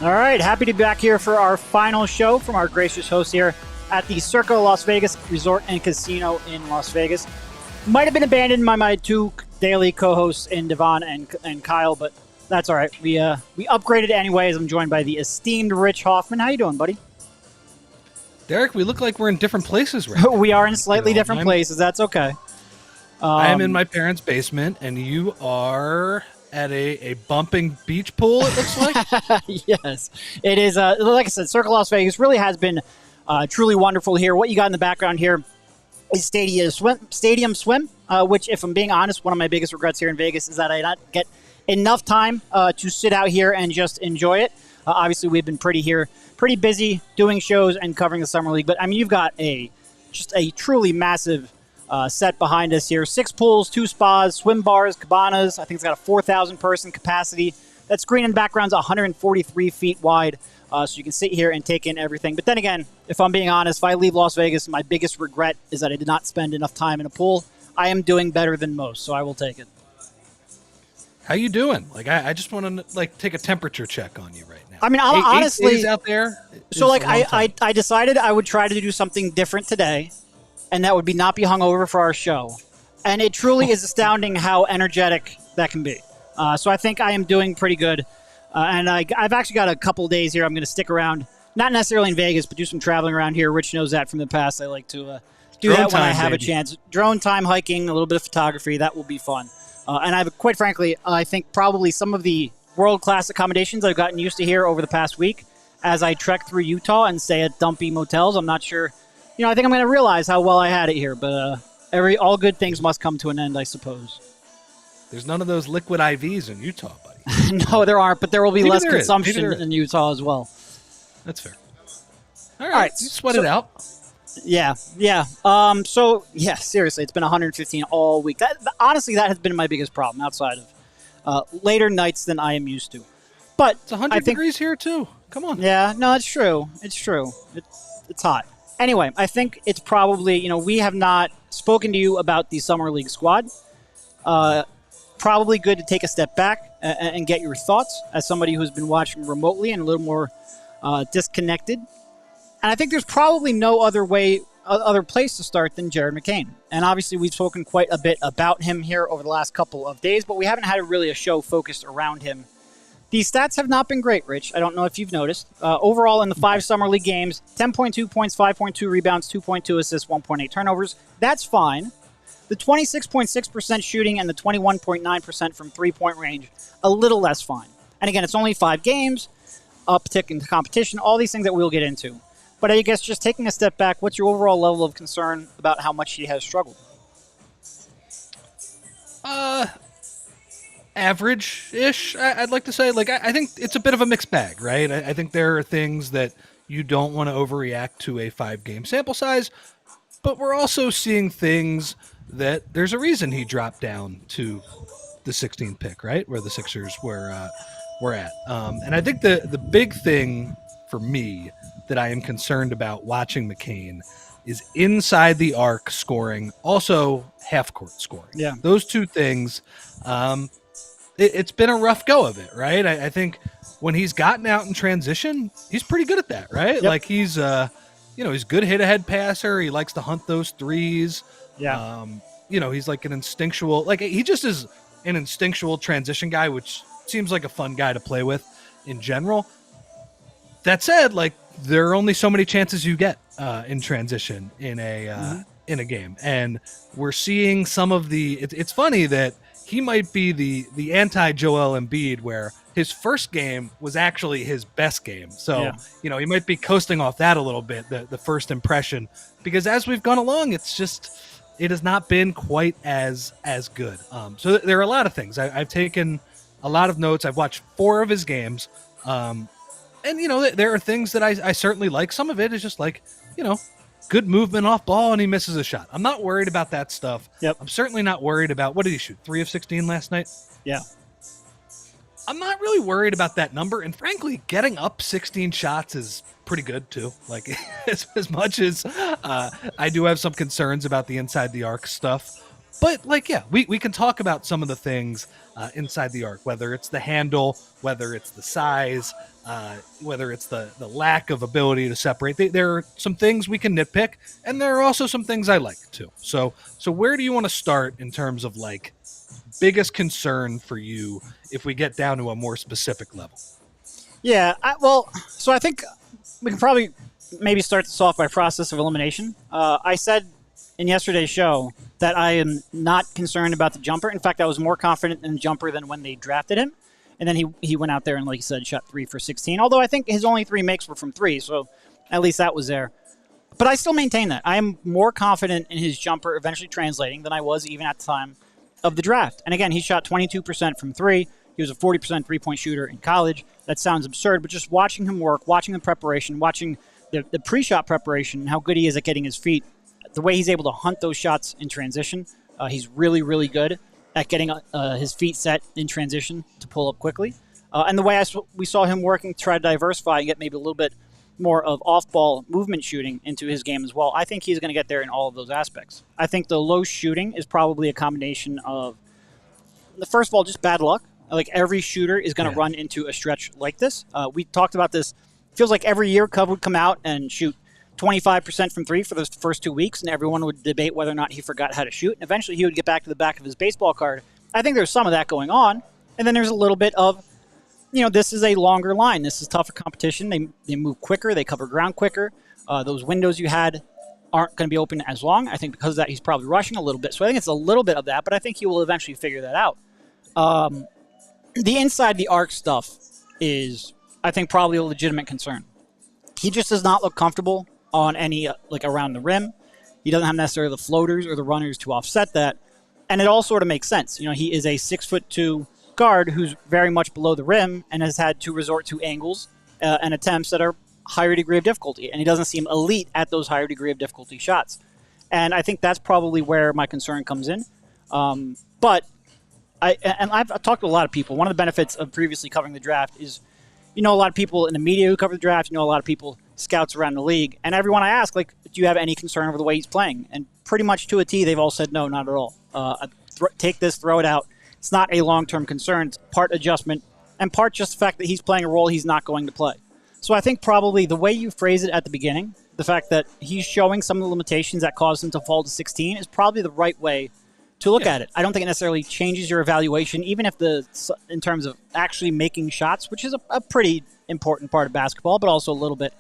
All right, happy to be back here for our final show from our gracious host here at the Circa Las Vegas Resort and Casino in Las Vegas. Might have been abandoned by my two daily co-hosts in Devon and Kyle, but that's all right. We upgraded anyways. I'm joined by the esteemed Rich Hofmann. How you doing, buddy? Derek, we look like we're in different places right now. We are in slightly different places. That's okay. I am in my parents' basement, and you are at a bumping beach pool, it looks like. Yes, it is. Like I said, Circa Las Vegas really has been truly wonderful here. What you got in the background here is Stadium Swim, which, if I'm being honest, one of my biggest regrets here in Vegas is that I not get enough time to sit out here and just enjoy it. Obviously, we've been pretty busy doing shows and covering the Summer League. But, I mean, you've got just a truly massive set behind us here. 6 pools, 2 spas, swim bars, cabanas. I think it's got a 4,000-person capacity. That screen in the background's 143 feet wide, so you can sit here and take in everything. But then again, if I'm being honest, if I leave Las Vegas, my biggest regret is that I did not spend enough time in a pool. I am doing better than most, so I will take it. How you doing? Like, I just want to take a temperature check on you right now. I mean, honestly, 8 days out there. So I decided I would try to do something different today, and that would be not be hungover for our show. And it truly is astounding how energetic that can be. So I think I am doing pretty good. And I've actually got a couple days here. I'm going to stick around, not necessarily in Vegas, but do some traveling around here. Rich knows that from the past. I like to do Drone that when I time, have baby. a chance. Drone time, hiking, a little bit of photography. That will be fun. And quite frankly, I think probably some of the world-class accommodations I've gotten used to here over the past week as I trek through Utah and stay at dumpy motels. I'm not sure. I think I'm going to realize how well I had it here. But all good things must come to an end, I suppose. There's none of those liquid IVs in Utah, buddy. No, there aren't, but there will be Maybe less there is. consumption Maybe there in Utah as well. That's fair. All right. You sweat it out. Yeah. So, seriously, it's been 115 all week. Honestly, that has been my biggest problem outside of later nights than I am used to. But It's 100 degrees here, too. Come on. Yeah, no, it's true. It's hot. Anyway, I think it's probably, we have not spoken to you about the Summer League squad. Probably good to take a step back and get your thoughts as somebody who's been watching remotely and a little more disconnected. And I think there's probably no other place to start than Jared McCain. And obviously we've spoken quite a bit about him here over the last couple of days, but we haven't had a show focused around him. These stats have not been great, Rich. I don't know if you've noticed. Overall in the 5 Summer League games, 10.2 points, 5.2 rebounds, 2.2 assists, 1.8 turnovers. That's fine. The 26.6% shooting and the 21.9% from three-point range, a little less fine. And again, it's only 5 games, uptick in competition, all these things that we'll get into. But I guess just taking a step back, what's your overall level of concern about how much he has struggled? Average-ish, I'd like to say. I think it's a bit of a mixed bag, right? I think there are things that you don't want to overreact to a 5-game sample size, but we're also seeing things that there's a reason he dropped down to the 16th pick, right? Where the Sixers were at. And I think the big thing for me that I am concerned about watching McCain is inside the arc scoring, also half-court scoring. Yeah. Those two things, it's been a rough go of it, right? I think when he's gotten out in transition, he's pretty good at that, right? Yep. He's he's a good hit-ahead passer. He likes to hunt those threes. Yeah. He's like an instinctual, he just is an instinctual transition guy, which seems like a fun guy to play with in general. That said, there are only so many chances you get in transition in a game, and we're seeing some of the. It's funny that he might be the anti-Joel Embiid, where his first game was actually his best game. So he might be coasting off that a little bit, the first impression, because as we've gone along, it has not been quite as good. So there are a lot of things. I've taken a lot of notes. I've watched 4 of his games. And, there are things that I certainly like. Some of it is just like, good movement off ball and he misses a shot. I'm not worried about that stuff. Yep. I'm certainly not worried about, what did he shoot? 3 of 16 last night? Yeah. I'm not really worried about that number. And frankly, getting up 16 shots is pretty good too. Like as much as I do have some concerns about the inside the arc stuff. But we can talk about some of the things inside the arc, whether it's the handle, whether it's the size, whether it's the lack of ability to separate. There are some things we can nitpick, and there are also some things I like too. So where do you want to start in terms of biggest concern for you if we get down to a more specific level? Yeah, so I think we can probably maybe start this off by process of elimination. I said in yesterday's show that I am not concerned about the jumper. In fact, I was more confident in the jumper than when they drafted him. And then he went out there and, like you said, shot 3 for 16. Although I think his only 3 makes were from 3, so at least that was there. But I still maintain that. I am more confident in his jumper eventually translating than I was even at the time of the draft. And again, he shot 22% from 3. He was a 40% three-point shooter in college. That sounds absurd, but just watching him work, watching the preparation, watching the pre-shot preparation, and how good he is at getting his feet, the way he's able to hunt those shots in transition, he's really, really good at getting his feet set in transition to pull up quickly. And the way we saw him working to try to diversify and get maybe a little bit more of off-ball movement shooting into his game as well, I think he's going to get there in all of those aspects. I think the low shooting is probably a combination of, first of all, just bad luck. Like every shooter is going to run into a stretch like this. We talked about this. It feels like every year Cub would come out and shoot 25% from 3 for those first 2 weeks, and everyone would debate whether or not he forgot how to shoot. And eventually he would get back to the back of his baseball card. I think there's some of that going on. And then there's a little bit of, this is a longer line. This is tougher competition. They move quicker. They cover ground quicker. Those windows you had aren't going to be open as long. I think because of that, he's probably rushing a little bit. So I think it's a little bit of that, but I think he will eventually figure that out. The inside the arc stuff is, I think, probably a legitimate concern. He just does not look comfortable on any, around the rim. He doesn't have necessarily the floaters or the runners to offset that. And it all sort of makes sense. He is a 6'2" guard who's very much below the rim and has had to resort to angles and attempts that are higher degree of difficulty. And he doesn't seem elite at those higher degree of difficulty shots. And I think that's probably where my concern comes in. But I've talked to a lot of people. One of the benefits of previously covering the draft is, a lot of people in the media who cover the draft, a lot of people, scouts around the league, and everyone I ask, do you have any concern over the way he's playing? And pretty much to a T, they've all said no, not at all. Take this, throw it out. It's not a long-term concern. It's part adjustment and part just the fact that he's playing a role he's not going to play. So I think probably the way you phrase it at the beginning, the fact that he's showing some of the limitations that caused him to fall to 16 is probably the right way to look at it. I don't think it necessarily changes your evaluation, even if in terms of actually making shots, which is a pretty important part of basketball, but also a little bit,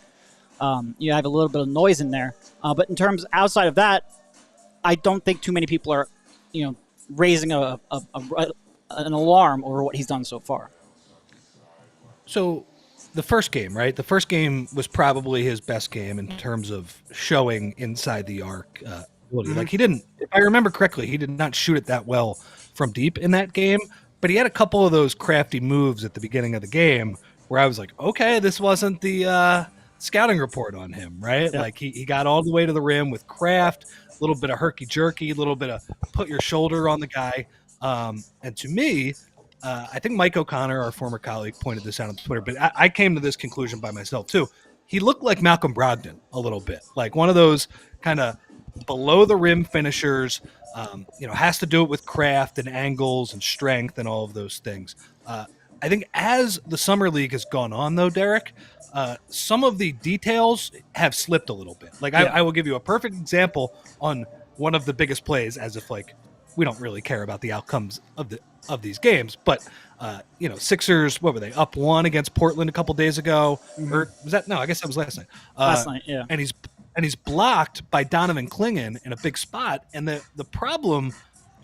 you have a little bit of noise in there. But in terms outside of that, I don't think too many people are, raising an alarm over what he's done so far. So the first game, right? The first game was probably his best game in terms of showing inside the arc. Like he didn't, if I remember correctly, he did not shoot it that well from deep in that game, but he had a couple of those crafty moves at the beginning of the game where I was like, okay, this wasn't the scouting report on him, right? Yeah. Like he got all the way to the rim with craft, a little bit of herky-jerky, a little bit of put your shoulder on the guy. And to me, I think Mike O'Connor, our former colleague, pointed this out on Twitter, but I came to this conclusion by myself too. He looked like Malcolm Brogdon a little bit, like one of those kind of below the rim finishers, has to do it with craft and angles and strength and all of those things. I think as the summer league has gone on though, Derek, some of the details have slipped a little bit. Like I will give you a perfect example on one of the biggest plays, as if we don't really care about the outcomes of these games, but Sixers, what were they, up 1 against Portland a couple days ago? Mm-hmm. Or was that, no, I guess that was last night. Last night, yeah. And he's blocked by Donovan Clingan in a big spot. And the problem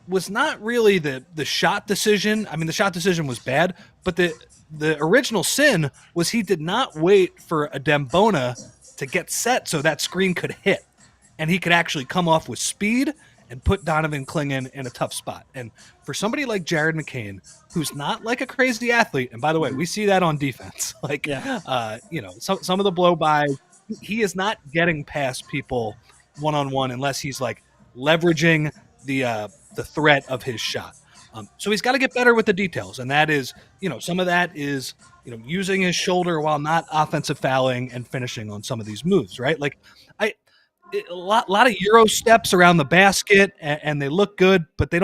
was not really the shot decision. I mean, the shot decision was bad, but the original sin was he did not wait for Adem Bona to get set so that screen could hit. And he could actually come off with speed and put Donovan Clingan in a tough spot. And for somebody like Jared McCain, who's not like a crazy athlete, and by the way, we see that on defense, like, some of the blow by, he is not getting past people one-on-one unless he's like leveraging the threat of his shot. So he's got to get better with the details. And that is, some of that is, using his shoulder while not offensive fouling and finishing on some of these moves, right? Like a lot of Euro steps around the basket, and they look good, but they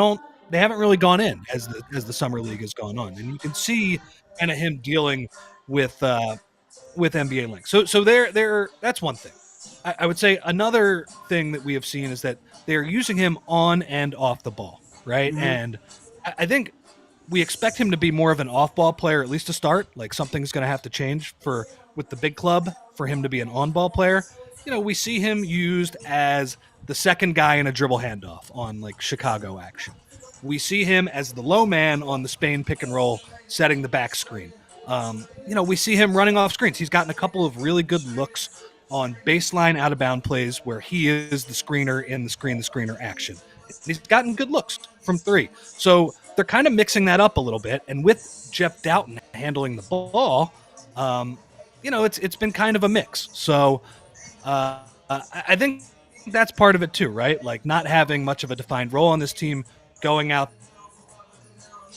haven't really gone in as the summer league has gone on. And you can see kind of him dealing with NBA length. So that's one thing. I would say another thing that we have seen is that they're using him on and off the ball, right? Mm-hmm. And I think we expect him to be more of an off-ball player, at least to start. Like, something's going to have to change with the big club for him to be an on-ball player. We see him used as the second guy in a dribble handoff on like Chicago action. We see him as the low man on the Spain pick and roll, setting the back screen. We see him running off screens. He's gotten a couple of really good looks on baseline out of bound plays where he is the screener in the screener action. He's gotten good looks from three. So they're kind of mixing that up a little bit. And with Jeff Doughton handling the ball, it's been kind of a mix. So I think that's part of it too, right? Like, not having much of a defined role on this team, going out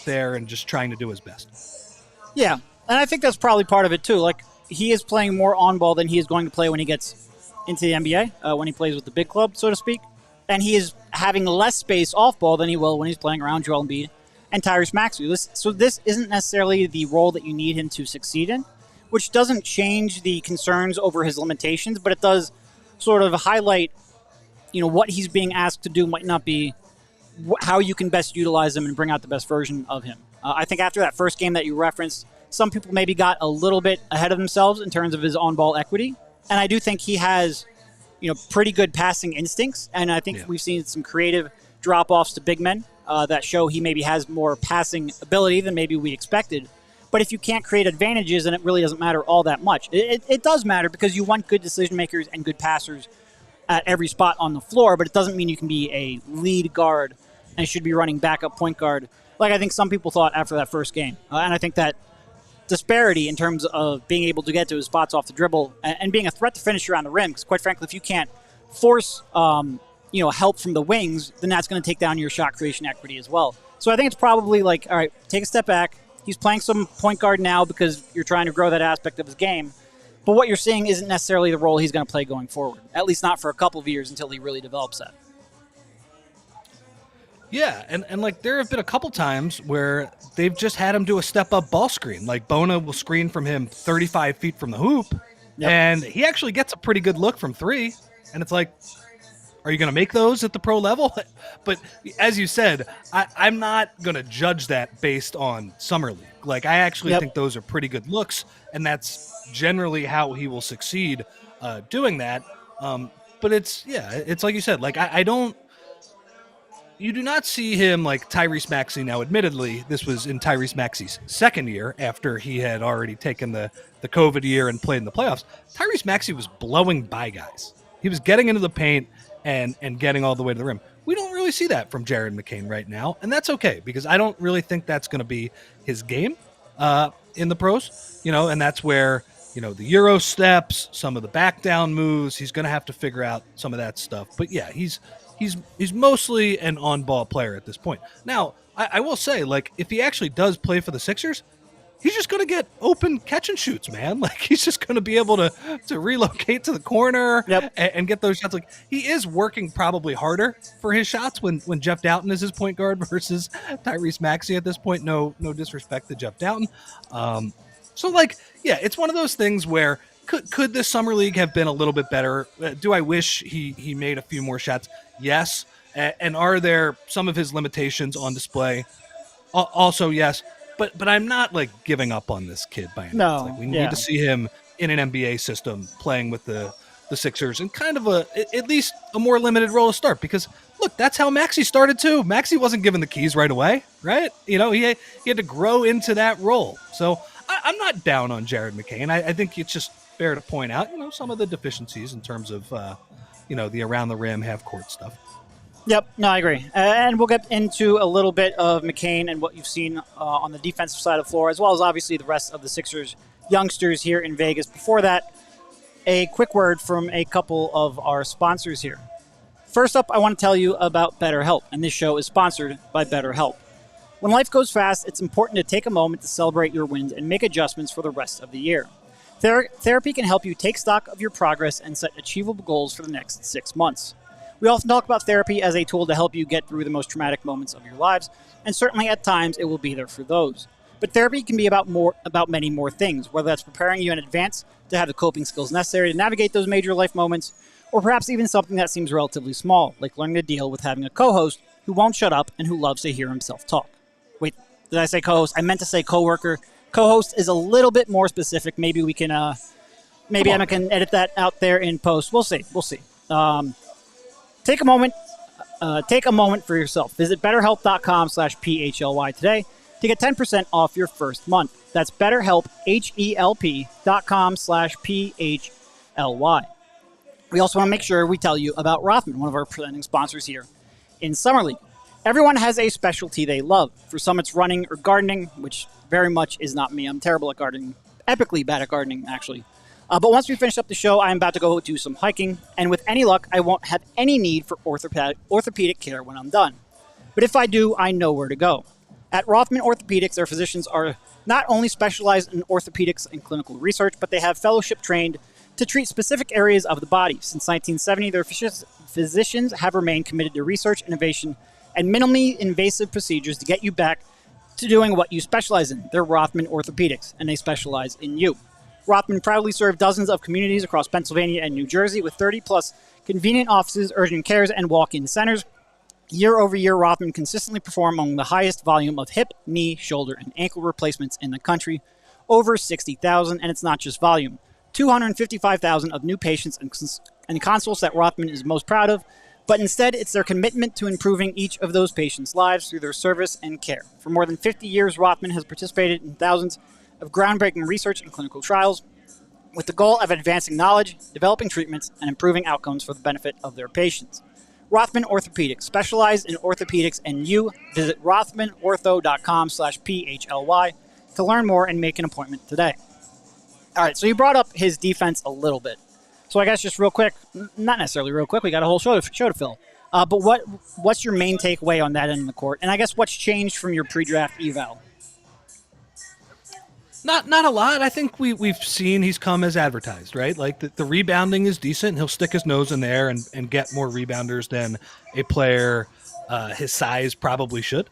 there and just trying to do his best. Yeah, and I think that's probably part of it too. Like, he is playing more on ball than he is going to play when he gets into the NBA, when he plays with the big club, so to speak. And he is having less space off ball than he will when he's playing around Joel Embiid and Tyrese Maxey. So this isn't necessarily the role that you need him to succeed in, which doesn't change the concerns over his limitations, but it does sort of highlight, what he's being asked to do might not be how you can best utilize him and bring out the best version of him. I think after that first game that you referenced, some people maybe got a little bit ahead of themselves in terms of his on-ball equity, and I do think he has, pretty good passing instincts, and I think we've seen some creative drop-offs to big men that show he maybe has more passing ability than maybe we expected. But if you can't create advantages, then it really doesn't matter all that much. It does matter because you want good decision makers and good passers at every spot on the floor, but it doesn't mean you can be a lead guard and should be running backup point guard like I think some people thought after that first game. And I think that disparity in terms of being able to get to his spots off the dribble and being a threat to finish around the rim, because quite frankly, if you can't force help from the wings, then that's going to take down your shot creation equity as well. So I think it's probably like, all right, take a step back. He's playing some point guard now because you're trying to grow that aspect of his game. But what you're seeing isn't necessarily the role he's going to play going forward, at least not for a couple of years until he really develops that. Yeah, and like there have been a couple times where they've just had him do a step-up ball screen. Like Bona will screen from him 35 feet from the hoop, and he actually gets a pretty good look from three. And it's like, are you going to make those at the pro level? But as you said, I'm not going to judge that based on Summer League. Like, I actually think those are pretty good looks, and that's generally how he will succeed doing that. But it's like you said, like you do not see him like Tyrese Maxey. Now, admittedly, this was in Tyrese Maxey's second year after he had already taken the COVID year and played in the playoffs. Tyrese Maxey was blowing by guys. He was getting into the paint and getting all the way to the rim. We don't really see that from Jared McCain right now, and that's okay because I don't really think that's going to be his game in the pros, and that's where, the Euro steps, some of the back down moves, he's going to have to figure out some of that stuff. But yeah, he's mostly an on-ball player at this point. Now, I will say, like, if he actually does play for the Sixers, he's just going to get open catch and shoots, man. Like, he's just going to be able to relocate to the corner and get those shots. Like, he is working probably harder for his shots when Jeff Doughton is his point guard versus Tyrese Maxey at this point. No disrespect to Jeff Doughton. So, like, yeah, it's one of those things where could this summer league have been a little bit better? Do I wish he made a few more shots? Yes. And are there some of his limitations on display? Also, yes. But I'm not like giving up on this kid by any means. Like, we need to see him in an NBA system playing with the Sixers and kind of at least a more limited role to start. Because look, that's how Maxey started too. Maxey wasn't given the keys right away, right? He had to grow into that role. So I'm not down on Jared McCain. I think it's just fair to point out, some of the deficiencies in terms of, the around the rim half court stuff. Yep, no, I agree. And we'll get into a little bit of McCain and what you've seen on the defensive side of the floor, as well as obviously the rest of the Sixers youngsters here in Vegas. Before that, a quick word from a couple of our sponsors here. First up, I want to tell you about BetterHelp, and this show is sponsored by BetterHelp. When life goes fast, it's important to take a moment to celebrate your wins and make adjustments for the rest of the year. Therapy can help you take stock of your progress and set achievable goals for the next 6 months. We often talk about therapy as a tool to help you get through the most traumatic moments of your lives, and certainly at times it will be there for those. But therapy can be about many more things, whether that's preparing you in advance to have the coping skills necessary to navigate those major life moments, or perhaps even something that seems relatively small, like learning to deal with having a co-host who won't shut up and who loves to hear himself talk. Wait, did I say co-host? I meant to say co-worker. Co-host is a little bit more specific. Maybe we can, Emma can edit that out there in post. We'll see. Take a moment for yourself. Visit betterhelp.com/PHLY today to get 10% off your first month. That's BetterHelp, HELP.com/PHLY. We also want to make sure we tell you about Rothman, one of our presenting sponsors here in Summer League. Everyone has a specialty they love. For some, it's running or gardening, which very much is not me. I'm terrible at gardening, epically bad at gardening, actually. But once we finish up the show, I'm about to go do some hiking, and with any luck, I won't have any need for orthopedic care when I'm done. But if I do, I know where to go. At Rothman Orthopedics, their physicians are not only specialized in orthopedics and clinical research, but they have fellowship trained to treat specific areas of the body. Since 1970, their physicians have remained committed to research, innovation, and minimally invasive procedures to get you back to doing what you specialize in. They're Rothman Orthopedics, and they specialize in you. Rothman proudly served dozens of communities across Pennsylvania and New Jersey with 30-plus convenient offices, urgent cares, and walk-in centers. Year over year, Rothman consistently perform among the highest volume of hip, knee, shoulder, and ankle replacements in the country, over 60,000, and it's not just volume. 255,000 of new patients and consults that Rothman is most proud of, but instead it's their commitment to improving each of those patients' lives through their service and care. For more than 50 years, Rothman has participated in thousands of groundbreaking research and clinical trials with the goal of advancing knowledge, developing treatments, and improving outcomes for the benefit of their patients. Rothman Orthopedics, specialized in orthopedics and you. Visit rothmanortho.com/PHLY to learn more and make an appointment today. All right, so you brought up his defense a little bit. So I guess just real quick, not necessarily real quick, we got a whole show to fill. But what's your main takeaway on that end of the court? And I guess what's changed from your pre-draft eval? Not a lot. I think we've seen he's come as advertised, right? Like the rebounding is decent. He'll stick his nose in there and get more rebounders than a player his size probably should.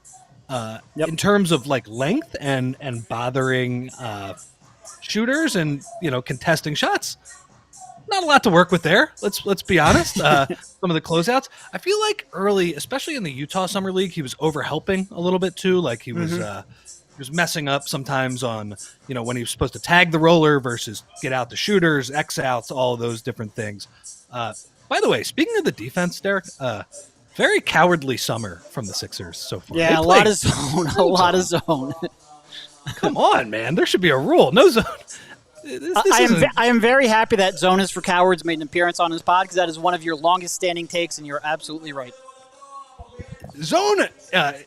In terms of like length and bothering shooters and contesting shots, not a lot to work with there. Let's be honest. Some of the closeouts, I feel like early, especially in the Utah Summer League, he was over helping a little bit too. Like he was messing up sometimes on when he was supposed to tag the roller versus get out the shooters, X outs, all of those different things. By the way, speaking of the defense, Derek, very cowardly summer from the Sixers so far. Yeah, a lot of zone. Come on, man. There should be a rule. No zone. I am very happy that Zone is for Cowards made an appearance on his pod because that is one of your longest standing takes, and you're absolutely right. Zone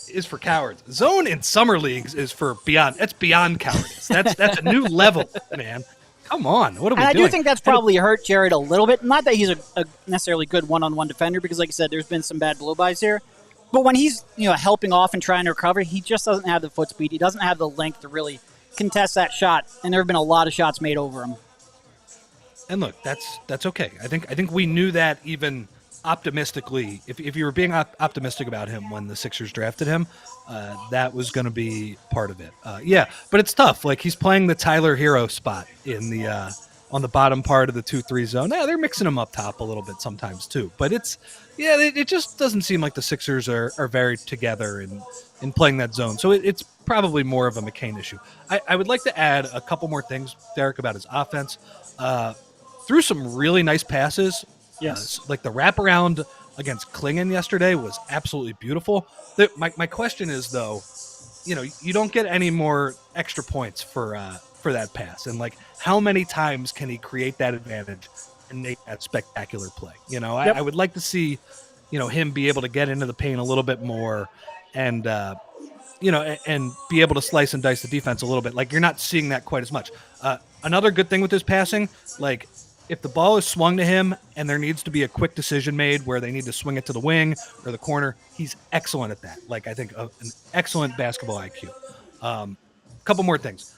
is for cowards. Zone in summer leagues is for beyond. That's beyond cowardice. That's a new level, man. Come on, what are we doing? I do think that's probably hurt Jared a little bit. Not that he's a necessarily good one-on-one defender, because like you said, there's been some bad blow-bys here. But when he's helping off and trying to recover, he just doesn't have the foot speed. He doesn't have the length to really contest that shot, and there have been a lot of shots made over him. And look, that's okay. I think we knew that even optimistically. If you were being optimistic about him when the Sixers drafted him, that was going to be part of it. But it's tough. Like he's playing the Tyler Hero spot in the on the bottom part of the 2-3 zone. Yeah, they're mixing him up top a little bit sometimes too. But it just doesn't seem like the Sixers are very together in playing that zone. So it's probably more of a McCain issue. I would like to add a couple more things, Derek, about his offense. Threw some really nice passes. Yes. Like the wraparound against Klingon yesterday was absolutely beautiful. My question is, though, you don't get any more extra points for that pass. And, like, how many times can he create that advantage and make that spectacular play? I would like to see him be able to get into the paint a little bit more and, and be able to slice and dice the defense a little bit. Like, you're not seeing that quite as much. Another good thing with his passing, like, if the ball is swung to him and there needs to be a quick decision made where they need to swing it to the wing or the corner, he's excellent at that. Like, I think an excellent basketball IQ. Couple more things.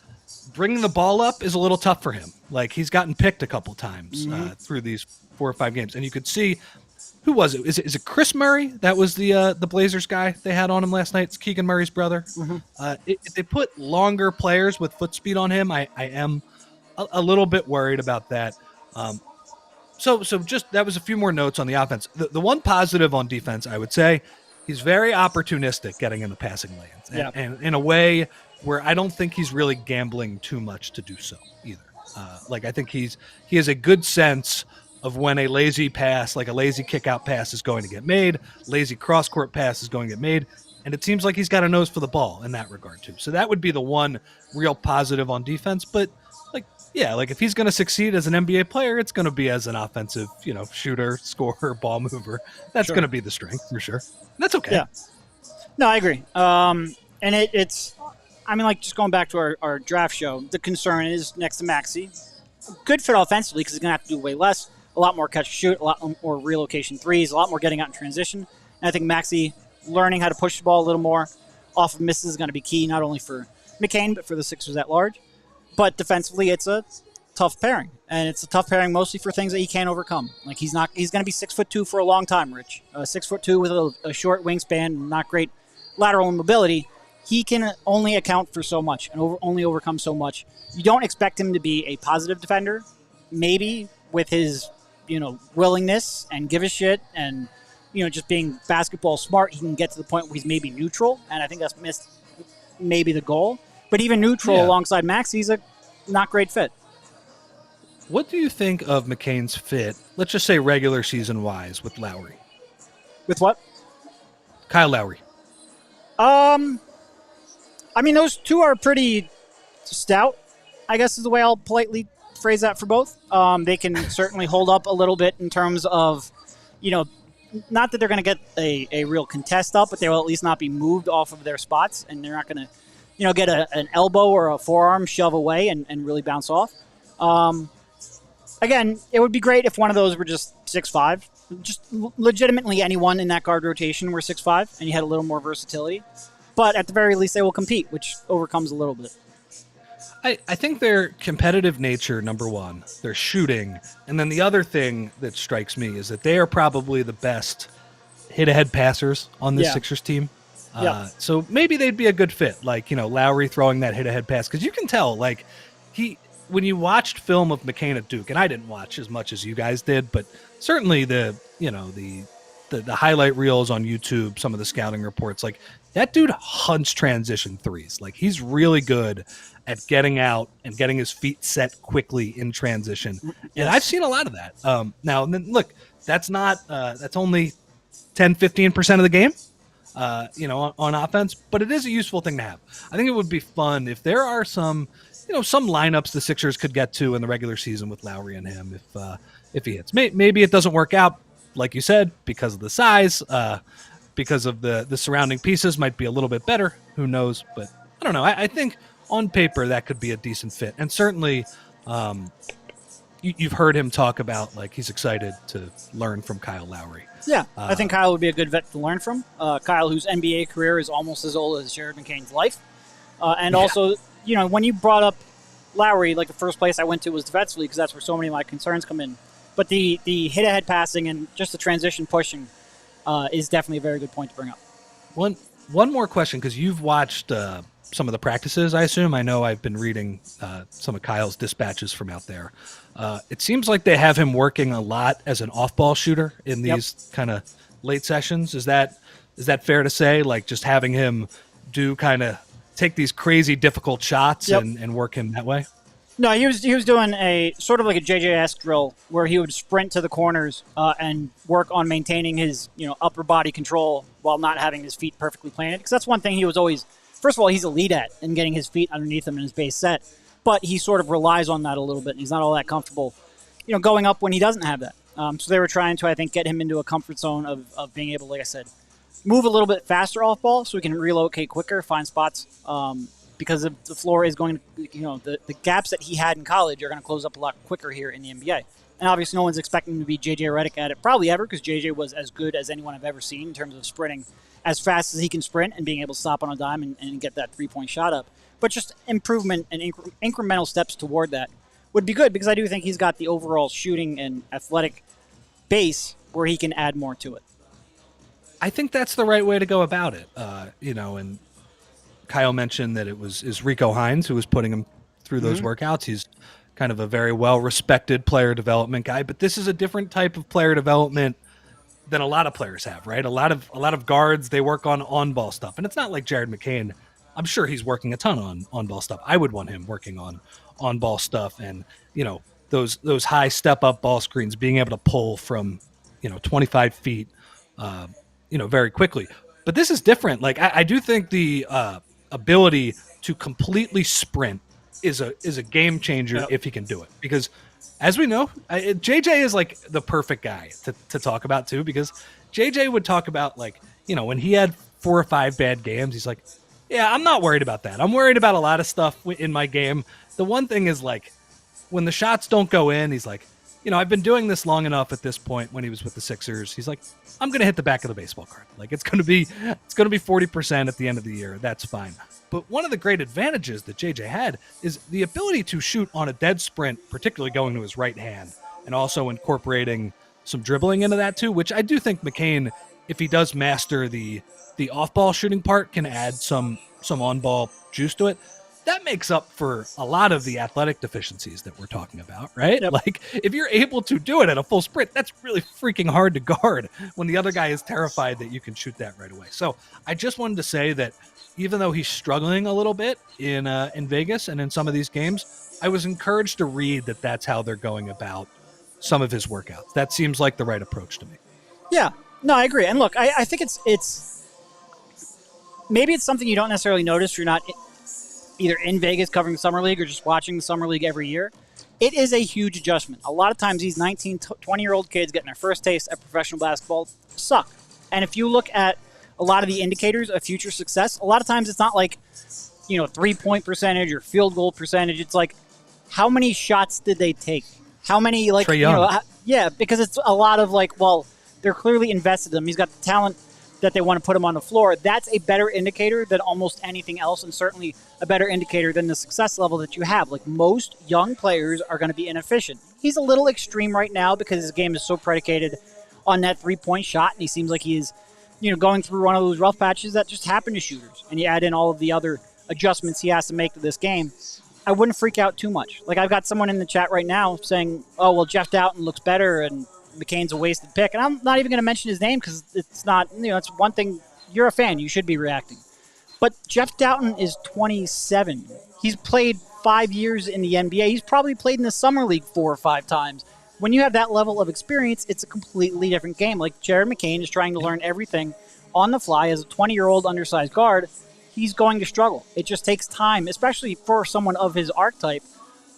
Bringing the ball up is a little tough for him. Like, he's gotten picked a couple times through these 4 or 5 games. And you could see, who was it? Is it Chris Murray? That was the Blazers guy they had on him last night. It's Keegan Murray's brother. If they put longer players with foot speed on him, I am a little bit worried about that. So just that was a few more notes on the offense. The one positive on defense, I would say, he's very opportunistic getting in the passing lanes, and in a way where I don't think he's really gambling too much to do so either. Like, I think he has a good sense of when a lazy pass, like a lazy kick out pass, is going to get made, lazy cross court pass is going to get made, and it seems like he's got a nose for the ball in that regard too. So that would be the one real positive on defense, but. Like if he's going to succeed as an NBA player, it's going to be as an offensive, shooter, scorer, ball mover. That's going to be the strength for sure. That's okay. Yeah. No, I agree. And it's, just going back to our draft show, the concern is next to Maxey, good fit offensively because he's going to have to do way less, a lot more catch and shoot, a lot more relocation threes, a lot more getting out in transition. And I think Maxey learning how to push the ball a little more off of misses is going to be key, not only for McCain, but for the Sixers at large. But defensively, it's a tough pairing, and it's a tough pairing mostly for things that he can't overcome. Like, he's going to be 6'2" for a long time, Rich. 6'2" with a short wingspan, not great lateral mobility. He can only account for so much and only overcome so much. You don't expect him to be a positive defender. Maybe with his, willingness and give a shit and, just being basketball smart, he can get to the point where he's maybe neutral, and I think that's maybe the goal. But even neutral alongside Maxey, he's a not great fit. What do you think of McCain's fit, let's just say regular season-wise, with Lowry? With what? Kyle Lowry. Those two are pretty stout, I guess is the way I'll politely phrase that for both. They can certainly hold up a little bit in terms of, not that they're going to get a real contest up, but they will at least not be moved off of their spots, and they're not going to get an elbow or a forearm shove away and really bounce off. Again, it would be great if one of those were just 6'5". Just legitimately anyone in that guard rotation were 6'5", and you had a little more versatility. But at the very least, they will compete, which overcomes a little bit. I think their competitive nature, number one, their shooting, and then the other thing that strikes me is that they are probably the best hit-ahead passers on this Sixers team. So maybe they'd be a good fit, like, Lowry throwing that hit-ahead pass. Because you can tell, like, when you watched film of McCain at Duke, and I didn't watch as much as you guys did, but certainly the highlight reels on YouTube, some of the scouting reports, like, that dude hunts transition threes. Like, he's really good at getting out and getting his feet set quickly in transition. And I've seen a lot of that. Now, look, that's only 10, 15% of the game. On offense, but it is a useful thing to have. I think it would be fun if there are some lineups the Sixers could get to in the regular season with Lowry and him if he hits. Maybe it doesn't work out, like you said, because of the size, because of the surrounding pieces might be a little bit better. Who knows? But I don't know. I think on paper that could be a decent fit, and certainly you've heard him talk about, like, he's excited to learn from Kyle Lowry. Yeah, I think Kyle would be a good vet to learn from. Kyle, whose NBA career is almost as old as Jared McCain's life. Also, when you brought up Lowry, like, the first place I went to was defensively because that's where so many of my concerns come in. But the hit-ahead passing and just the transition pushing is definitely a very good point to bring up. One more question, because you've watched some of the practices, I assume. I know I've been reading some of Kyle's dispatches from out there. It seems like they have him working a lot as an off-ball shooter in these kind of late sessions. Is that fair to say? Like, just having him take these crazy difficult shots and work him that way? No, he was doing a sort of like a JJS drill where he would sprint to the corners and work on maintaining his upper body control while not having his feet perfectly planted. Because that's one thing he was always. First of all, he's elite at in getting his feet underneath him in his base set, but he sort of relies on that a little bit. And he's not all that comfortable, going up when he doesn't have that. So they were trying to, I think, get him into a comfort zone of being able, like I said, move a little bit faster off ball so he can relocate quicker, find spots. Because the floor is going to, the gaps that he had in college are going to close up a lot quicker here in the NBA. And obviously no one's expecting him to be J.J. Redick at it probably ever, because J.J. was as good as anyone I've ever seen in terms of sprinting as fast as he can sprint and being able to stop on a dime and get that three-point shot up. But just improvement and incremental steps toward that would be good, because I do think he's got the overall shooting and athletic base where he can add more to it. I think that's the right way to go about it. And Kyle mentioned that is Rico Hines who was putting him through those workouts. He's kind of a very well-respected player development guy, but this is a different type of player development than a lot of players have, right? A lot of guards, they work on-ball stuff, and it's not like Jared McCain. I'm sure he's working a ton on-ball stuff. I would want him working on-ball stuff, and those high step-up ball screens, being able to pull from 25 feet, very quickly. But this is different. Like I do think the ability to completely sprint is a game changer if he can do it, because as we know, JJ is like the perfect guy to talk about too, because JJ would talk about when he had 4 or 5 bad games, he's like, yeah, I'm not worried about that. I'm worried about a lot of stuff in my game. The one thing is when the shots don't go in, he's like, I've been doing this long enough at this point. When he was with the Sixers, he's like, I'm going to hit the back of the baseball card. It's going to be 40% at the end of the year. That's fine. But one of the great advantages that JJ had is the ability to shoot on a dead sprint, particularly going to his right hand, and also incorporating some dribbling into that too, which I do think McCain, if he does master the off-ball shooting part, can add some on-ball juice to it. That makes up for a lot of the athletic deficiencies that we're talking about, right? Yep. If you're able to do it at a full sprint, that's really freaking hard to guard when the other guy is terrified that you can shoot that right away. So I just wanted to say that even though he's struggling a little bit in Vegas and in some of these games, I was encouraged to read that that's how they're going about some of his workouts. That seems like the right approach to me. Yeah, no, I agree. And look, I think it's maybe it's something you don't necessarily notice if you're not either in Vegas covering the Summer League or just watching the Summer League every year. It is a huge adjustment. A lot of times these 19, 20-year-old kids getting their first taste at professional basketball suck. And if you look at a lot of the indicators of future success, a lot of times it's not like, three-point percentage or field goal percentage. It's like, how many shots did they take? How many, Trae Young. Because it's a lot of they're clearly invested in him. He's got the talent that they want to put him on the floor. That's a better indicator than almost anything else, and certainly a better indicator than the success level that you have. Most young players are going to be inefficient. He's a little extreme right now because his game is so predicated on that three-point shot, and he seems like he is, going through one of those rough patches that just happen to shooters. And you add in all of the other adjustments he has to make to this game, I wouldn't freak out too much. I've got someone in the chat right now saying, oh, well, Jeff Doughton looks better and McCain's a wasted pick. And I'm not even going to mention his name because it's not, it's one thing. You're a fan. You should be reacting. But Jeff Doughton is 27. He's played 5 years in the NBA. He's probably played in the Summer League 4 or 5 times. When you have that level of experience, it's a completely different game. Jared McCain is trying to learn everything on the fly as a 20-year-old undersized guard. He's going to struggle. It just takes time, especially for someone of his archetype,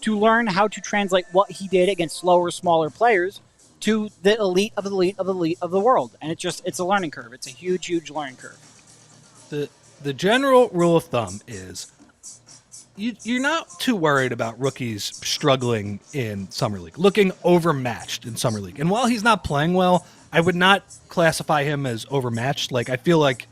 to learn how to translate what he did against slower, smaller players to the elite of the elite of the elite of the world. And it's a learning curve. It's a huge, huge learning curve. The general rule of thumb is you're not too worried about rookies struggling in Summer League, looking overmatched in Summer League. And while he's not playing well, I would not classify him as overmatched. I feel like,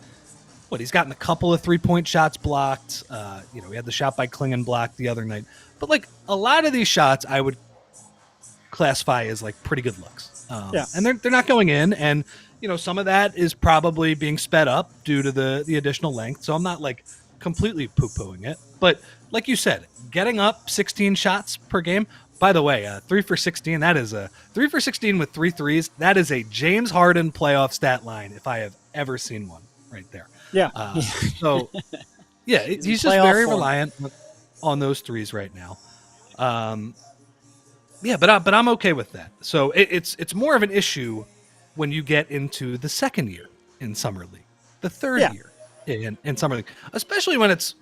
he's gotten a couple of three-point shots blocked. He had the shot by Klingon blocked the other night. But a lot of these shots I would classify as pretty good looks. And they're not going in. And, some of that is probably being sped up due to the additional length. So I'm not completely poo-pooing it. But like you said, getting up 16 shots per game. By the way, 3 for 16, that is a 3 for 16 with 3 threes. That is a James Harden playoff stat line if I have ever seen one right there. Yeah. He's just very reliant on those threes right now. But I'm okay with that. So it's more of an issue when you get into the second year in Summer League, the third year in Summer League, especially when it's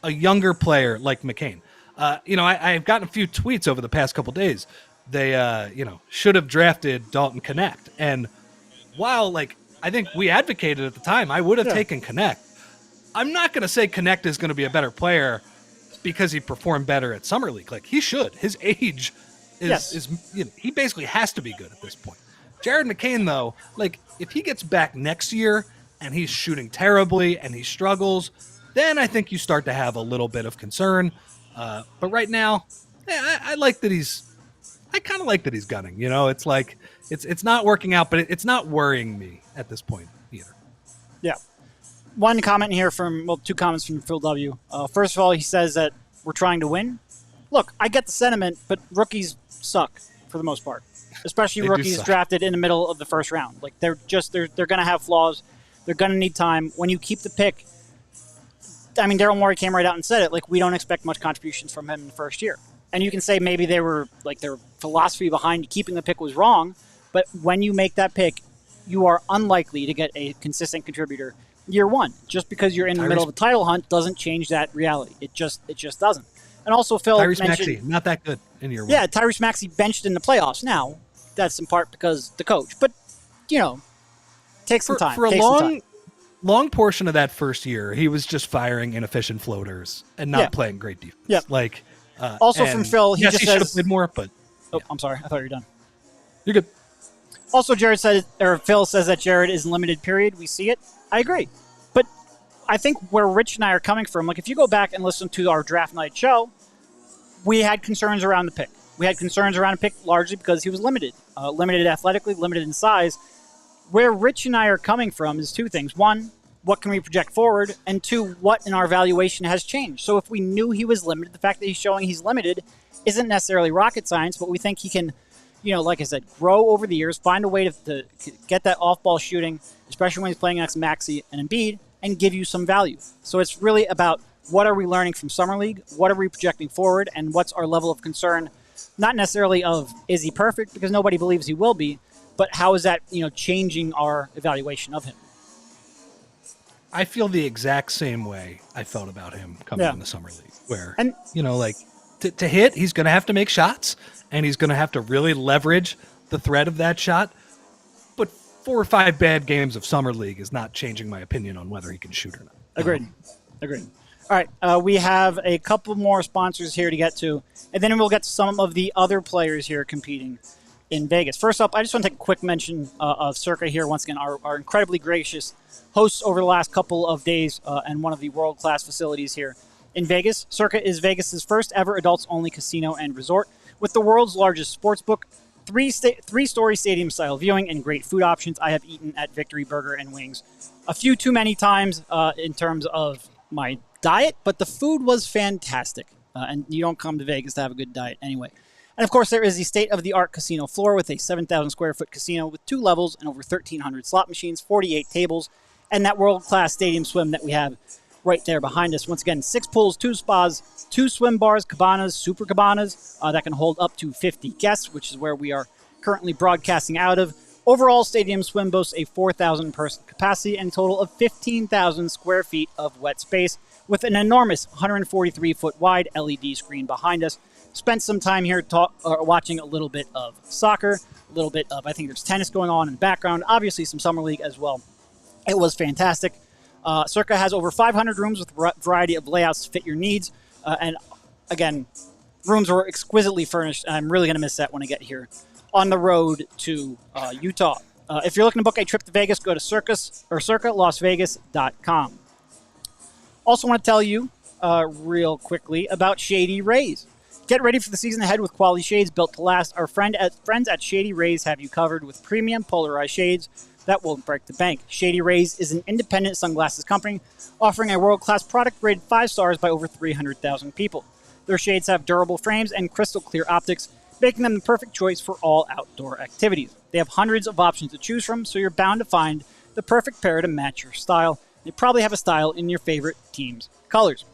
a younger player like McCain. I've gotten a few tweets over the past couple days. they should have drafted Dalton Connect. And while I think we advocated at the time, I would have taken Connect. I'm not going to say Connect is going to be a better player because he performed better at Summer League. He should. His age is he basically has to be good at this point. Jared McCain, though, if he gets back next year and he's shooting terribly and he struggles, then I think you start to have a little bit of concern. But right now, I like that I kind of like that he's gunning. It's it's not working out, but it's not worrying me at this point either. Yeah. One comment here two comments from Phil W. First of all, he says that we're trying to win. Look, I get the sentiment, but rookies suck for the most part, especially rookies drafted in the middle of the first round. They're going to have flaws. They're going to need time. When you keep the pick, Daryl Morey came right out and said it. We don't expect much contributions from him in the first year. And you can say maybe their philosophy behind keeping the pick was wrong, but when you make that pick, you are unlikely to get a consistent contributor year one. Just because you're in the middle of a title hunt doesn't change that reality. It just doesn't. And also, Phil Tyrese mentioned, Maxey, not that good in year one. Yeah, Tyrese Maxey benched in the playoffs. Now, that's in part because the coach. But, take some time. For a long portion of that first year, he was just firing inefficient floaters and not playing great defense. Yeah. Also from Phil, he just he says, should have played more, but... Oh, I'm sorry. I thought you were done. You're good. Also, Phil says that Jared is limited, period. We see it. I agree. But I think where Rich and I are coming from, if you go back and listen to our draft night show, we had concerns around the pick. We had concerns around the pick largely because he was limited. Limited athletically, limited in size. Where Rich and I are coming from is two things. One, what can we project forward? And two, what in our valuation has changed? So if we knew he was limited, the fact that he's showing he's limited isn't necessarily rocket science, but we think he can, like I said, grow over the years, find a way to get that off-ball shooting, especially when he's playing next to Maxey and Embiid, and give you some value. So it's really about what are we learning from Summer League, what are we projecting forward, and what's our level of concern, not necessarily of is he perfect, because nobody believes he will be, but how is that changing our evaluation of him? I feel the exact same way I felt about him coming in the Summer League, where, to hit, he's going to have to make shots, and he's going to have to really leverage the threat of that shot. But 4 or 5 bad games of Summer League is not changing my opinion on whether he can shoot or not. Agreed. All right, we have a couple more sponsors here to get to, and then we'll get to some of the other players here competing in Vegas. First up, I just want to take a quick mention of Circa here. Once again, our incredibly gracious hosts over the last couple of days and one of the world-class facilities here in Vegas. Circa is Vegas's first ever adults-only casino and resort with the world's largest sports book, three-story stadium-style viewing, and great food options. I have eaten at Victory Burger and Wings a few too many times in terms of my diet, but the food was fantastic. And you don't come to Vegas to have a good diet anyway. And of course, there is the state-of-the-art casino floor with a 7,000 square foot casino with 2 levels and over 1,300 slot machines, 48 tables, and that world-class stadium swim that we have right there behind us. Once again, 6 pools, 2 spas, 2 swim bars, cabanas, super cabanas that can hold up to 50 guests, which is where we are currently broadcasting out of. Overall, Stadium Swim boasts a 4,000 person capacity and a total of 15,000 square feet of wet space with an enormous 143-foot wide LED screen behind us. Spent some time here watching a little bit of soccer, a little bit of, I think there's tennis going on in the background, obviously some Summer League as well. It was fantastic. Circa has over 500 rooms with a variety of layouts to fit your needs. And again, rooms were exquisitely furnished. And I'm really going to miss that when I get here on the road to Utah. If you're looking to book a trip to Vegas, go to circalasvegas.com. Also want to tell you real quickly about Shady Rays. Get ready for the season ahead with quality shades built to last. Our friends at Shady Rays have you covered with premium polarized shades that won't break the bank. Shady Rays is an independent sunglasses company offering a world-class product rated 5 stars by over 300,000 people. Their shades have durable frames and crystal clear optics, making them the perfect choice for all outdoor activities. They have hundreds of options to choose from, so you're bound to find the perfect pair to match your style. They probably have a style in your favorite team's colors.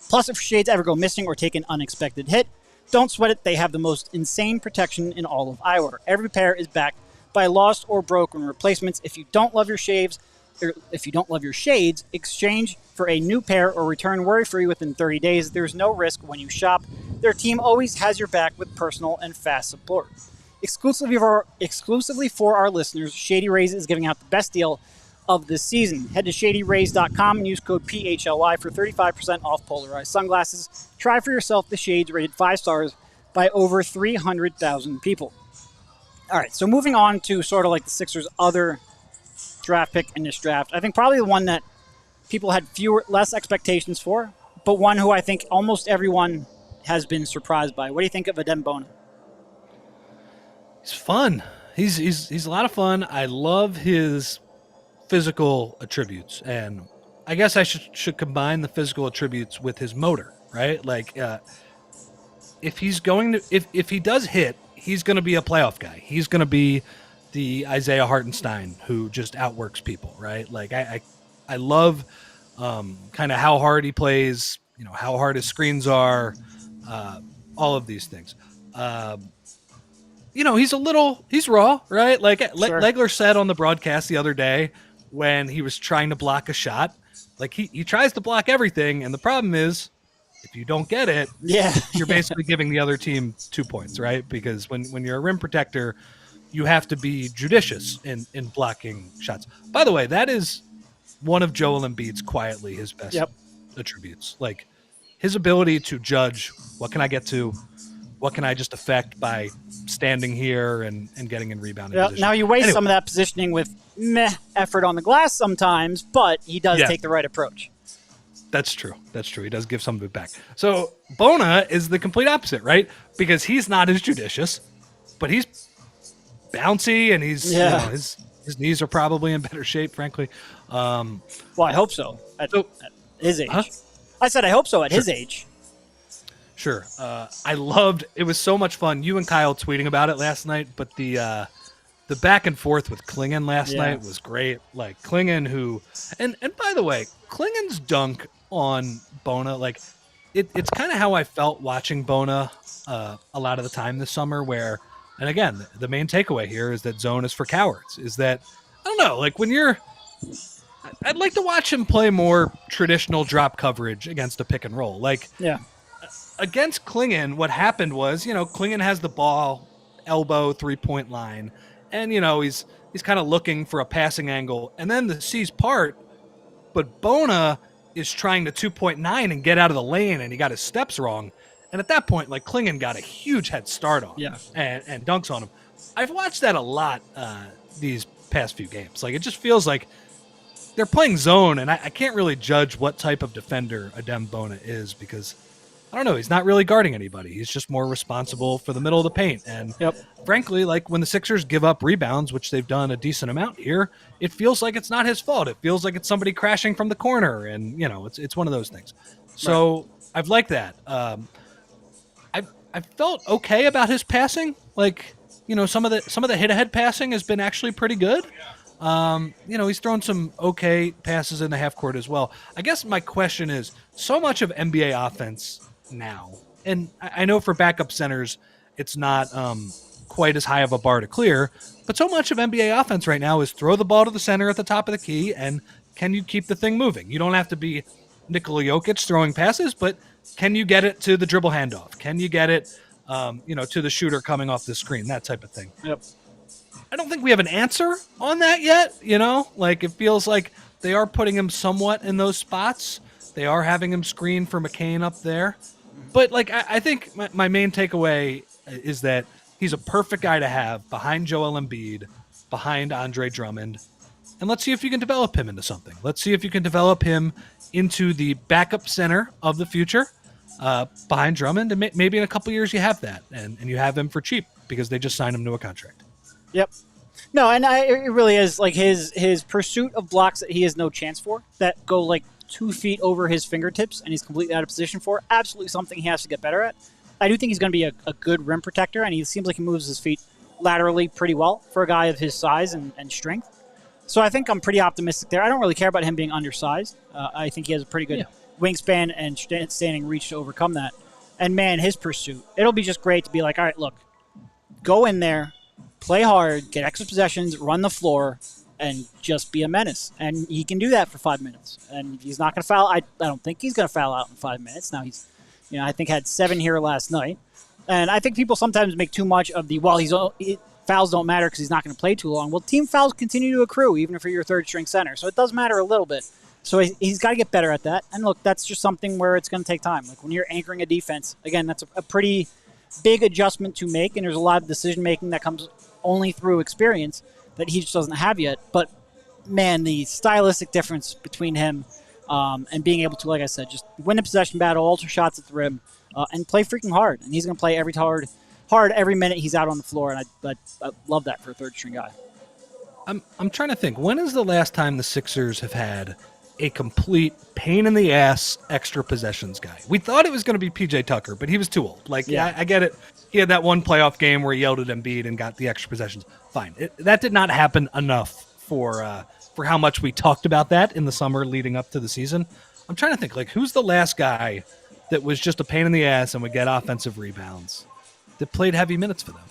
Plus, if your shades ever go missing or take an unexpected hit, don't sweat it. They have the most insane protection in all of eyewear. Every pair is backed by lost or broken replacements. If you don't love your shades, exchange for a new pair or return worry-free within 30 days. There's no risk when you shop. their team always has your back with personal and fast support. Exclusively for our listeners, Shady Rays is giving out the best deal of the season. Head to shadyrays.com and use code PHLY for 35% off polarized sunglasses. Try for yourself the shades rated 5 stars by over 300,000 people. All right, so moving on to sort of like the Sixers' other draft pick in this draft. I think probably the one that people had less expectations for, but one who I think almost everyone has been surprised by. What do you think of Adem Bona? He's fun. He's a lot of fun. I love his physical attributes, and I guess I should combine the physical attributes with his motor, right? Like, if he does hit, he's going to be a playoff guy. He's going to be the Isaiah Hartenstein who just outworks people, right? Like, I love kind of how hard he plays, how hard his screens are, all of these things. He's raw, right? Like sure. Legler said on the broadcast the other day when he was trying to block a shot, like he tries to block everything. And the problem is if you don't get it, you're basically giving the other team 2 points, right? Because when you're a rim protector, you have to be judicious in blocking shots. By the way, that is one of Joel Embiid's quietly his best attributes. Like his ability to judge what can I get to, what can I just affect by standing here and getting in rebounding position. Now you waste some of that positioning with meh effort on the glass sometimes, but he does take the right approach. That's true. He does give some of it back. So Bona is the complete opposite, right? Because he's not as judicious, but he's bouncy and he's his knees are probably in better shape, frankly. Well, I hope so. At his age. Huh? I said I hope so at his age. Sure. It was so much fun. You and Kyle tweeting about it last night, but the back and forth with Klingon last night was great. Like Klingon who, and by the way, Klingon's dunk on Bona, like it's kind of how I felt watching Bona a lot of the time this summer where, and again, the main takeaway here is that zone is for cowards, is that, I don't know, like I'd like to watch him play more traditional drop coverage against a pick and roll. Like, against Klingon, what happened was, Klingon has the ball, elbow, 3-point line, and, he's kind of looking for a passing angle, and then the C's part, but Bona is trying to 2.9 and get out of the lane, and he got his steps wrong, and at that point, like, Klingon got a huge head start on him and dunks on him. I've watched that a lot these past few games. Like, it just feels like they're playing zone, and I can't really judge what type of defender Adem Bona is because, I don't know, he's not really guarding anybody. He's just more responsible for the middle of the paint. And frankly, like when the Sixers give up rebounds, which they've done a decent amount here, it feels like it's not his fault. It feels like it's somebody crashing from the corner, and it's one of those things. So I've liked that. I felt okay about his passing. Like, some of the hit ahead passing has been actually pretty good. He's thrown some okay passes in the half court as well. I guess my question is, so much of NBA offense now, and I know for backup centers it's not quite as high of a bar to clear, but so much of NBA offense right now is throw the ball to the center at the top of the key, and can you keep the thing moving? You don't have to be Nikola Jokic throwing passes, but can you get it to the dribble handoff? Can you get it to the shooter coming off the screen, that type of thing? I don't think we have an answer on that yet. Like it feels like they are putting him somewhat in those spots. They are having him screen for McCain up there. But like, I think my main takeaway is that he's a perfect guy to have behind Joel Embiid, behind Andre Drummond. And let's see if you can develop him into something. Let's see if you can develop him into the backup center of the future behind Drummond. And maybe in a couple years you have that and you have him for cheap because they just signed him to a contract. Yep. No, and it really is like his pursuit of blocks that he has no chance for, that go like 2 feet over his fingertips and he's completely out of position for, absolutely something he has to get better at. I do think he's going to be a good rim protector, and he seems like he moves his feet laterally pretty well for a guy of his size and strength. So I think I'm pretty optimistic there. I don't really care about him being undersized. I think he has a pretty good wingspan and standing reach to overcome that. And, man, his pursuit, it'll be just great to be like, all right, look, go in there, play hard, get extra possessions, run the floor, and just be a menace. And he can do that for 5 minutes. And he's not going to foul. I don't think he's going to foul out in 5 minutes. Now, he's I think had 7 here last night. And I think people sometimes make too much of fouls don't matter because he's not going to play too long. Well, team fouls continue to accrue even if you're your third-string center. So it does matter a little bit. So he's got to get better at that. And look, that's just something where it's going to take time. Like when you're anchoring a defense, again, that's a pretty big adjustment to make, and there's a lot of decision-making that comes only through experience that he just doesn't have yet. But, man, the stylistic difference between him and being able to, like I said, just win the possession battle, alter shots at the rim, and play freaking hard. And he's going to play hard every minute he's out on the floor, and I love that for a third-string guy. I'm trying to think. When is the last time the Sixers have had a complete pain-in-the-ass extra possessions guy? We thought it was going to be P.J. Tucker, but he was too old. I get it. He had that one playoff game where he yelled at Embiid and got the extra possessions. Fine. That did not happen enough for how much we talked about that in the summer leading up to the season. I'm trying to think, who's the last guy that was just a pain in the ass and would get offensive rebounds that played heavy minutes for them?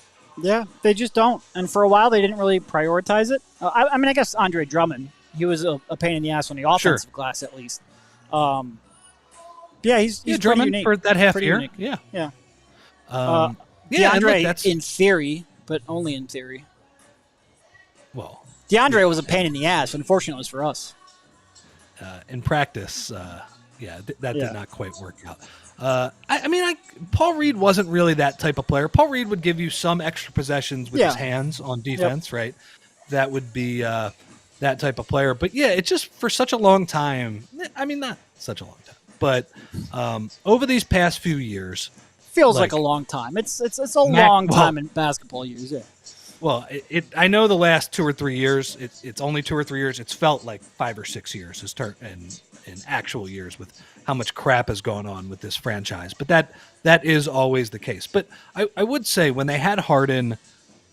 Yeah, they just don't. And for a while, they didn't really prioritize it. I guess Andre Drummond, he was a pain in the ass on the offensive glass, at least. He's Drummond unique. For that half pretty year. Unique. Yeah. DeAndre, in theory, but only in theory. Well, DeAndre was a pain in the ass. Unfortunately, it was for us. In practice, that did not quite work out. Paul Reed wasn't really that type of player. Paul Reed would give you some extra possessions with his hands on defense, right? That would be that type of player. But yeah, it's just for such a long time. Not such a long time, but over these past few years, feels like a long time. It's a long time in basketball years. Yeah. Well, I know the last 2 or 3 years. It's only 2 or 3 years. It's felt like 5 or 6 years in actual years with how much crap has gone on with this franchise. But that is always the case. But I would say when they had Harden,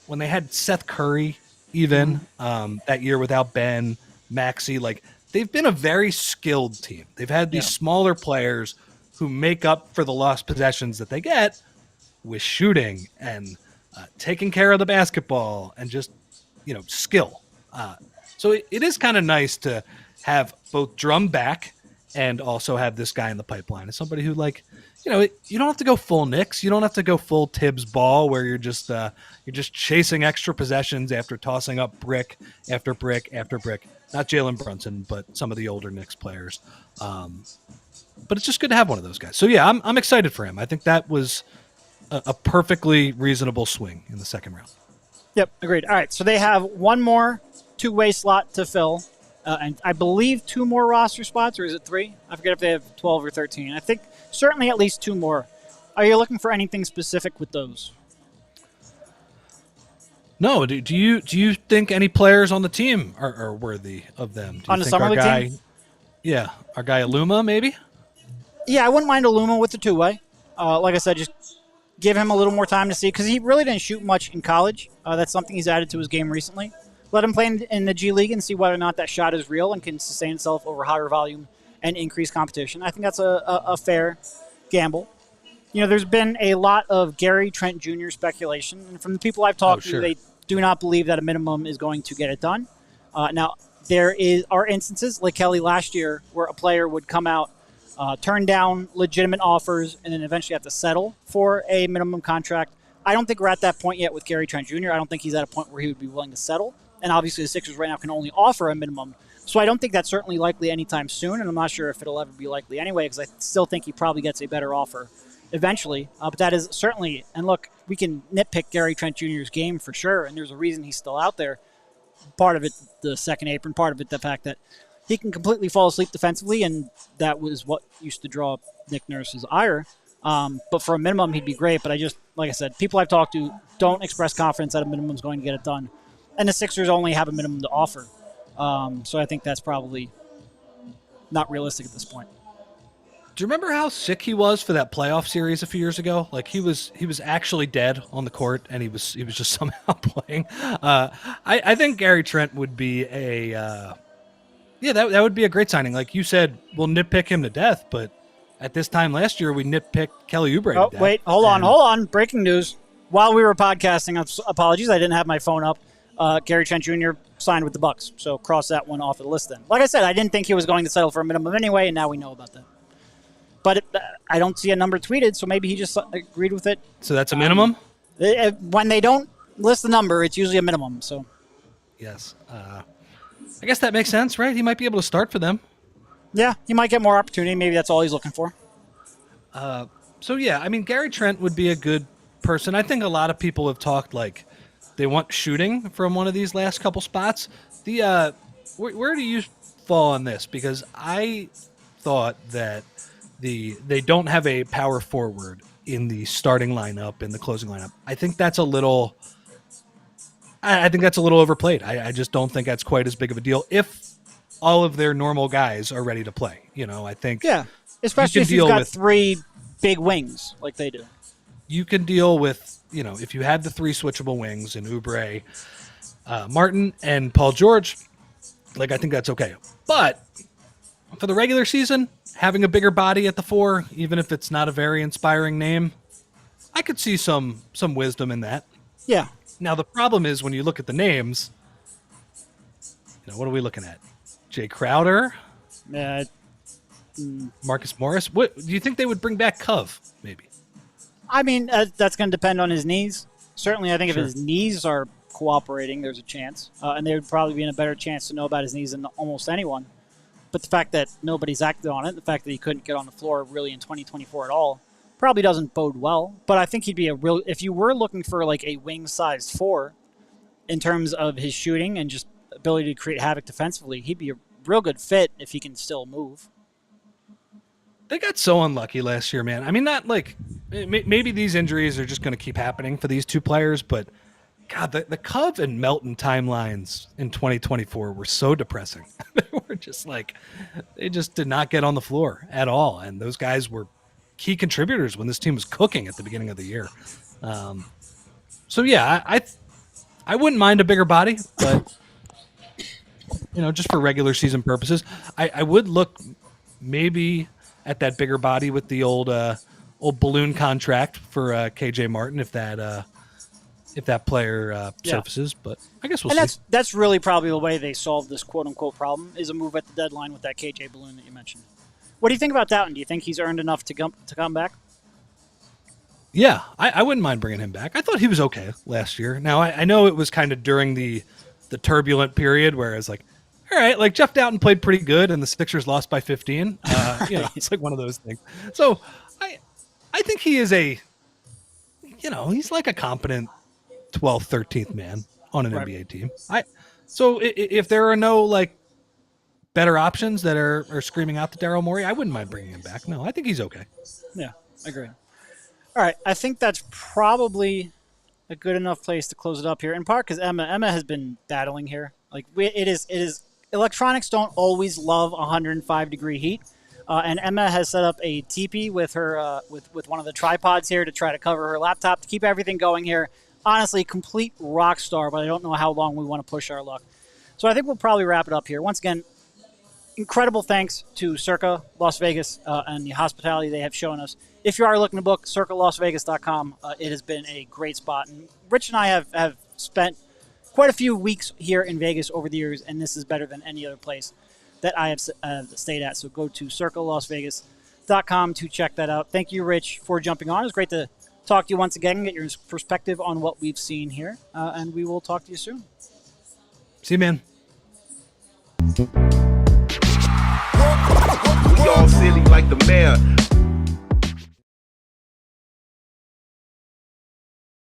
when they had Seth Curry, even that year without Ben, Maxey, they've been a very skilled team. They've had these smaller players who make up for the lost possessions that they get with shooting and taking care of the basketball and just, skill. So it is kind of nice to have both Drum back and also have this guy in the pipeline as somebody who, you don't have to go full Knicks. You don't have to go full Tibbs ball where you're just chasing extra possessions after tossing up brick after brick after brick. Not Jalen Brunson, but some of the older Knicks players. But it's just good to have one of those guys. So yeah, I'm excited for him. I think that was a perfectly reasonable swing in the second round. Yep, agreed. All right, so they have one more two-way slot to fill, and I believe 2 more roster spots, or is it 3? I forget if they have 12 or 13. I think certainly at least 2 more. Are you looking for anything specific with those? No. Do you think any players on the team are worthy of them? Do you on the summer league team? Yeah, our guy Aluma maybe? Yeah, I wouldn't mind Aluma with the two-way. Like I said, just give him a little more time to see, because he really didn't shoot much in college. That's something he's added to his game recently. Let him play in the G League and see whether or not that shot is real and can sustain itself over higher volume and increased competition. I think that's a fair gamble. There's been a lot of Gary Trent Jr. speculation, and from the people I've talked to, they do not believe that a minimum is going to get it done. Now, there are instances like Kelly last year where a player would come out, turn down legitimate offers, and then eventually have to settle for a minimum contract. I don't think we're at that point yet with Gary Trent Jr. I don't think he's at a point where he would be willing to settle. And obviously the Sixers right now can only offer a minimum. So I don't think that's certainly likely anytime soon, and I'm not sure if it'll ever be likely anyway, because I still think he probably gets a better offer eventually. But that is certainly, and look, we can nitpick Gary Trent Jr.'s game for sure, and there's a reason he's still out there. Part of it, the second apron, part of it, the fact that he can completely fall asleep defensively, and that was what used to draw Nick Nurse's ire. But for a minimum, he'd be great. But I just, like I said, people I've talked to don't express confidence that a minimum is going to get it done. And the Sixers only have a minimum to offer. So I think that's probably not realistic at this point. Do you remember how sick he was for that playoff series a few years ago? He was actually dead on the court, and he was just somehow playing. I think Gary Trent would be that would be a great signing. Like you said, we'll nitpick him to death, but at this time last year, we nitpicked Kelly Oubre to death. Wait, hold on. Breaking news. While we were podcasting, apologies, I didn't have my phone up. Gary Trent Jr. signed with the Bucks, so cross that one off of the list then. Like I said, I didn't think he was going to settle for a minimum anyway, and now we know about that. But I don't see a number tweeted, so maybe he just agreed with it. So that's a minimum? When they don't list the number, it's usually a minimum. So, yes. I guess that makes sense, right? He might be able to start for them. Yeah, he might get more opportunity. Maybe that's all he's looking for. So, yeah, I mean, Gary Trent would be a good person. I think a lot of people have talked like they want shooting from one of these last couple spots. Where do you fall on this? Because I thought that they don't have a power forward in the starting lineup, in the closing lineup. I think that's a little overplayed. I just don't think that's quite as big of a deal if all of their normal guys are ready to play. I think especially if you've got three big wings like they do. You can deal with, if you had the three switchable wings in Oubre, Martin, and Paul George, I think that's okay. But for the regular season, having a bigger body at the 4, even if it's not a very inspiring name, I could see some wisdom in that. Yeah. Now, the problem is when you look at the names, what are we looking at? Jay Crowder? Marcus Morris? What do you think they would bring back Cove, maybe? I mean, that's going to depend on his knees. Certainly, I think if his knees are cooperating, there's a chance. And they would probably be in a better chance to know about his knees than almost anyone. But the fact that nobody's acted on it, the fact that he couldn't get on the floor really in 2024 at all, probably doesn't bode well. But I think he'd be if you were looking for a wing-sized 4 in terms of his shooting and just ability to create havoc defensively, he'd be a real good fit if he can still move. They got so unlucky last year, man. I mean, not maybe these injuries are just going to keep happening for these two players, but God, the Cove and Melton timelines in 2024 were so depressing. They were just they just did not get on the floor at all. And those guys were key contributors when this team was cooking at the beginning of the year. So yeah, I wouldn't mind a bigger body, but just for regular season purposes, I would look maybe at that bigger body with the old balloon contract for KJ Martin if that player surfaces. But I guess we'll see. That's really probably the way they solve this quote unquote problem is a move at the deadline with that KJ balloon that you mentioned. What do you think about that one? Do you think he's earned enough to come back? Yeah, I wouldn't mind bringing him back. I thought he was okay last year. Now, I know it was kind of during the turbulent period where it's all right, Jeff Doughton played pretty good and the Sixers lost by 15. It's one of those things. So I think he is he's like a competent 12th, 13th man on an NBA team. So if there are no better options that are screaming out to Daryl Morey, I wouldn't mind bringing him back. No, I think he's okay. Yeah, I agree. All right, I think that's probably a good enough place to close it up here. In part because Emma has been battling here. It is. Electronics don't always love 105-degree heat, and Emma has set up a teepee with her with one of the tripods here to try to cover her laptop to keep everything going here. Honestly, complete rock star, but I don't know how long we want to push our luck. So I think we'll probably wrap it up here. Once again, incredible thanks to Circa Las Vegas and the hospitality they have shown us. If you are looking to book, circalasvegas.com. It has been a great spot. And Rich and I have spent quite a few weeks here in Vegas over the years, and this is better than any other place that I have stayed at. So go to circalasvegas.com to check that out. Thank you, Rich, for jumping on. It was great to talk to you once again and get your perspective on what we've seen here. And we will talk to you soon. See you, man. We all silly like the mayor.